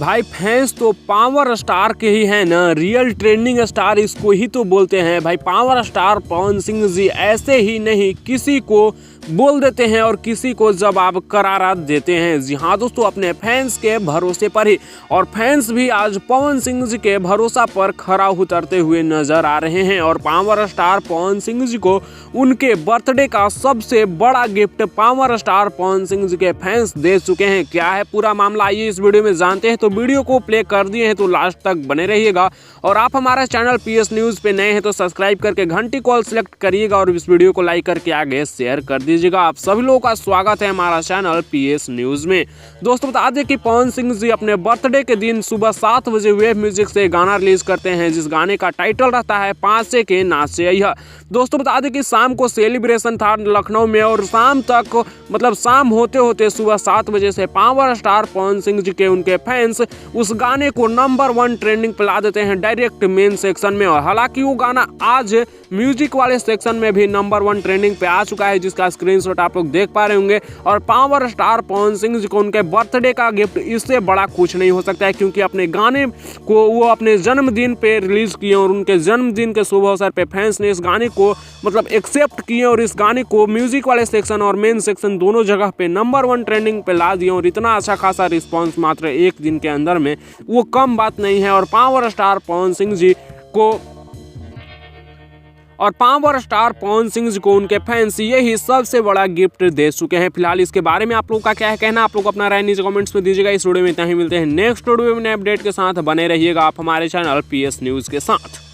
भाई फैंस तो power star के ही हैं ना, रियल ट्रेंडिंग स्टार इसको ही तो बोलते हैं। भाई पावर स्टार पवन सिंह जी ऐसे ही नहीं किसी को बोल देते हैं और किसी को जवाब करारा देते हैं। जी हाँ दोस्तों, अपने फैंस के भरोसे पर ही, और फैंस भी आज पवन सिंह जी के भरोसा पर खरा उतरते हुए नजर आ रहे हैं। और पावर स्टार पवन सिंह जी को उनके बर्थडे का सबसे बड़ा gift power star Pawan Singh ji के फैंस दे चुके हैं। क्या है पूरा मामला, आइए इस वीडियो में जानते हैं। तो वीडियो को प्ले कर दिए हैं तो लास्ट तक बने रहिएगा, और आप हमारे चैनल पीएस न्यूज़ पे नए हैं तो सब्सक्राइब करके घंटी कॉल सेलेक्ट करिएगा और इस वीडियो को लाइक करके आगे शेयर कर दीजिएगा। आप सभी लोगों का स्वागत है हमारा चैनल पीएस न्यूज़ में। दोस्तों बता दें कि पवन सिंह जी अपने बर्थडे के दिन सुबह 7 बजे वेब म्यूजिक से गाना रिलीज करते हैं, जिस गाने का टाइटल रहता है 5 से के नाच से यह। दोस्तों बता दें कि शाम को सेलिब्रेशन था लखनऊ में, और शाम तक मतलब शाम होते होते सुबह 7 बजे से पावर स्टार पवन सिंह जी के उनके फैंस उस गाने को नंबर 1 ट्रेंडिंग पे ला देते हैं डायरेक्ट मेन सेक्शन में। और हालांकि वो गाना आज म्यूजिक वाले सेक्शन में भी नंबर 1 ट्रेंडिंग पे आ चुका है, जिसका स्क्रीनशॉट आप लोग देख पा रहे होंगे। और पावर स्टार पवन सिंह जी को उनके बर्थडे का गिफ्ट इससे बड़ा कुछ नहीं हो सकता है, क्योंकि अपने गाने को वो अपने जन्मदिन पे रिलीज किए और उनके जन्मदिन के शुभ अवसर पे फैंस ने इस गाने को मतलब एक्सेप्ट किए और इस गाने को म्यूजिक वाले सेक्शन और मेन सेक्शन दोनों जगह पे नंबर 1 ट्रेंडिंग पे ला दिए। और इतना अच्छा खासा रिस्पॉन्स मात्र एक दिन के अंदर में वो कम बात नहीं है। और पावर स्टार पवन सिंह जी को उनके फैंस यही सबसे बड़ा गिफ्ट दे चुके हैं। फिलहाल इसके बारे में आप लोगों का क्या है कहना, आप लोग अपना राय नीचे कमेंट्स में दीजिएगा। इस वीडियो में इतना ही, मिलते हैं नेक्स्ट वीडियो में नए अपडेट के साथ। बने रहिएगा आप हमारे चैनल पीएस न्यूज़ के साथ।